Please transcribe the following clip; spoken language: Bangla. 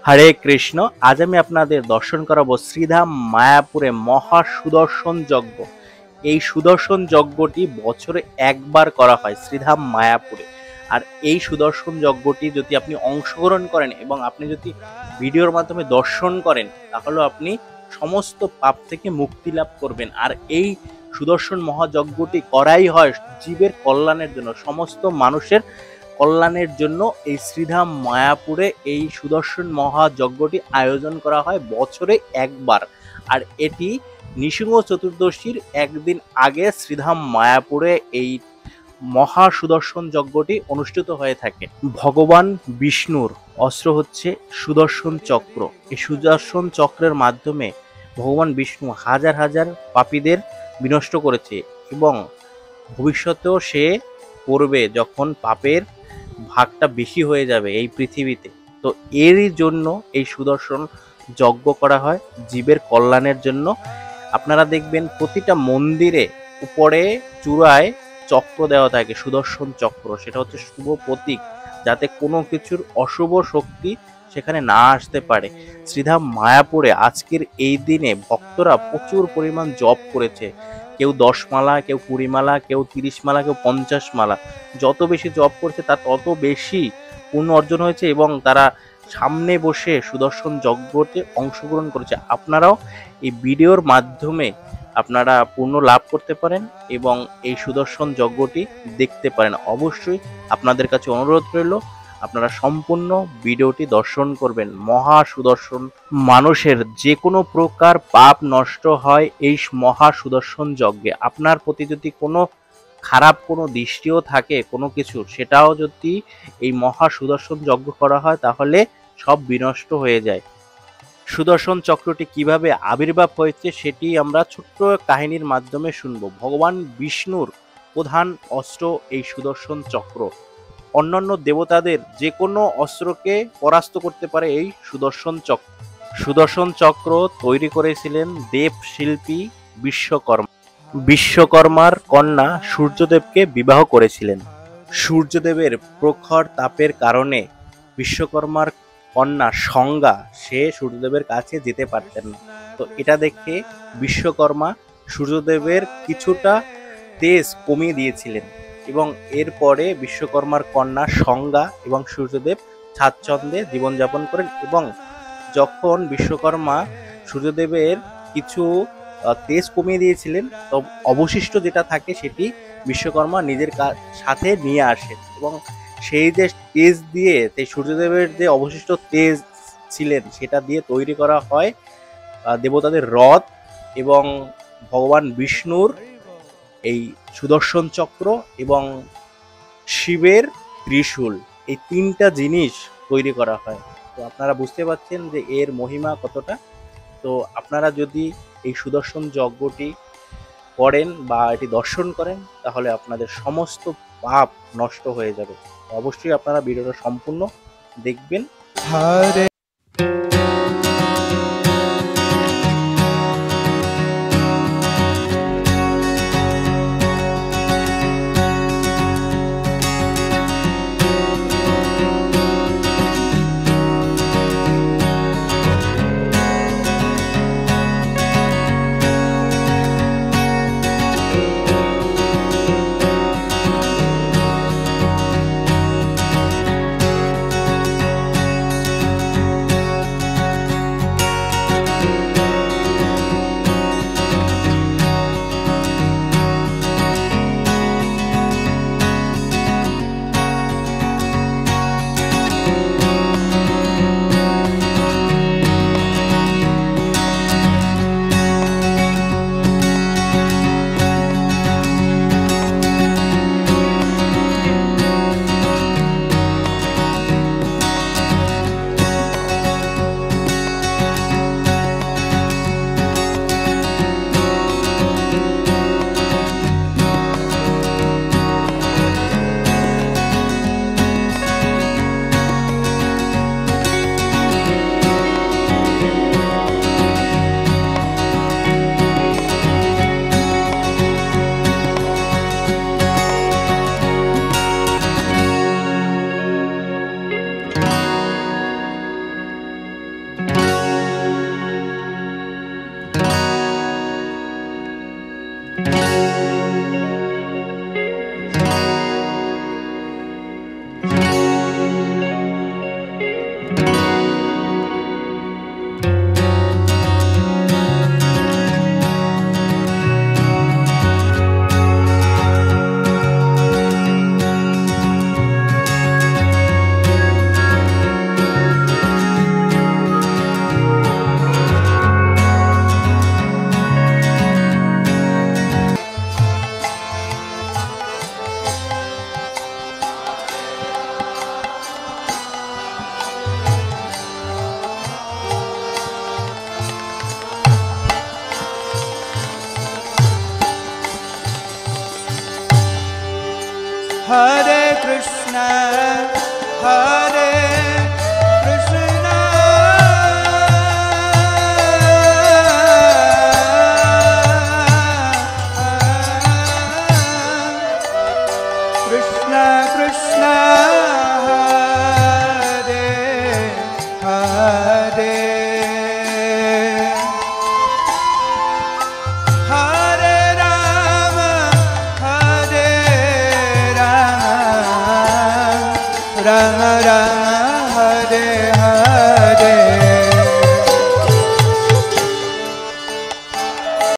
হরে কৃষ্ণ। আজ আমি আপনাদের দর্শন করাবো শ্রীধাম মায়াপুরে মহা সুদর্শন যজ্ঞ। এই সুদর্শন যজ্ঞটি বছরে একবার করা হয় শ্রীধাম মায়াপুরে। আর এই সুদর্শন যজ্ঞটি যদি আপনি অংশগ্রহণ করেন এবং আপনি যদি ভিডিওর মাধ্যমে দর্শন করেন, তাহলে আপনি সমস্ত পাপ থেকে মুক্তি লাভ করবেন। আর এই সুদর্শন মহাযজ্ঞটি করাই হয় জীবের কল্যাণের জন্য, সমস্ত মানুষের কল্যাণের জন্য। এই শ্রীধাম মায়াপুরে এই সুদর্শন মহাযজ্ঞটি আয়োজন করা হয় বছরে একবার। আর এটি নৃসিংহ চতুর্দশীর একদিন আগে শ্রীধাম মায়াপুরে এই মহা সুদর্শন যজ্ঞটি অনুষ্ঠিত হয়ে থাকে। ভগবান বিষ্ণুর অস্ত্র হচ্ছে সুদর্শন চক্র। এই সুদর্শন চক্রের মাধ্যমে ভগবান বিষ্ণু হাজার হাজার পাপীদের বিনষ্ট করেছে এবং ভবিষ্যতেও সে করবে, যখন পাপের ভাগটা বেশি হয়ে যাবে এই পৃথিবীতে। তো এরই জন্য এই সুদর্শন যজ্ঞ করা হয় জীবের কল্যাণের জন্য। আপনারা দেখবেন প্রতিটা মন্দিরে উপরে চূড়ায় চক্র দেওয়া থাকে, সুদর্শন চক্র। সেটা হচ্ছে শুভ প্রতীক, যাতে কোনো কিছুর অশুভ শক্তি সেখানে না আসতে পারে। শ্রীধাম মায়াপুরে আজকের এই দিনে ভক্তরা প্রচুর পরিমাণ জপ করেছে। কেউ 10 মালা, কেউ 20 মালা, কেউ 30 মালা, কেউ 50 মালা। যত বেশি জপ করছে তার তত বেশি পুণ্য অর্জন হয়েছে এবং তারা সামনে বসে সুদর্শন যজ্ঞতে অংশগ্রহণ করেছে। আপনারাও এই ভিডিওর মাধ্যমে আপনারা পুণ্য লাভ করতে পারেন এবং এই সুদর্শন যজ্ঞটি দেখতে পারেন। অবশ্যই আপনাদের কাছে অনুরোধ রইল, আপনারা সম্পূর্ণ ভিডিওটি দর্শন করবেন। মহা সুদর্শন, মানুষের যে কোনো প্রকার পাপ নষ্ট হয় এই মহা সুদর্শন যজ্ঞে। আপনার প্রতি যদি কোনো খারাপ কোনো দৃষ্টিও থাকে কোনো কিছু, সেটাও যদি এই মহা সুদর্শন যজ্ঞ করা হয় তাহলে সব বিনষ্ট হয়ে যায়। সুদর্শন চক্রটি কিভাবে আবির্ভাব হয়েছে সেটি আমরা ছোট্ট কাহিনীর মাধ্যমে শুনব। ভগবান বিষ্ণুর প্রধান অস্ত্র এই সুদর্শন চক্র। অন্যান্য দেবতাদের যে কোনো অস্ত্রকে পরাস্ত করতে পারে এই সুদর্শন চক্র। সুদর্শন চক্র তৈরি করেছিলেন দেব শিল্পী বিশ্বকর্মা। বিশ্বকর্মার কন্যা সূর্যদেবকে বিবাহ করেছিলেন। সূর্যদেবের প্রখর তাপের কারণে বিশ্বকর্মার কন্যা সংজ্ঞা সে সূর্যদেবের কাছে যেতে পারতেন না। তো এটা দেখে বিশ্বকর্মা সূর্যদেবের কিছুটা তেজ কমিয়ে দিয়েছিলেন এবং এরপরে বিশ্বকর্মার কন্যা সংজ্ঞা এবং সূর্যদেব স্বাচ্ছন্দ্যে জীবনযাপন করেন। এবং যখন বিশ্বকর্মা সূর্যদেবের কিছু তেজ কমিয়ে দিয়েছিলেন, তো অবশিষ্ট যেটা থাকে সেটি বিশ্বকর্মা নিজের সাথে নিয়ে আসেন এবং সেই যে তেজ দিয়ে, সেই সূর্যদেবের যে অবশিষ্ট তেজ ছিলেন সেটা দিয়ে তৈরি করা হয় দেবতাদের রথ এবং ভগবান বিষ্ণুর এই সুদর্শন চক্র এবং শিবের ত্রিশূল। এই তিনটা জিনিস তৈরি করা হয়। তো আপনারা বুঝতে পারছেন যে এর মহিমা কতটা। তো আপনারা যদি এই সুদর্শন যজ্ঞটি করেন বা এটি দর্শন করেন, তাহলে আপনাদের সমস্ত পাপ নষ্ট হয়ে যাবে। অবশ্যই আপনারা ভিডিওটা সম্পূর্ণ দেখবেন। হরে Hare Krishna, Hare Krishna, Krishna Krishna, Hare Hare, Hare Rama, Hare Rama, Rama Rama, Hare Hare.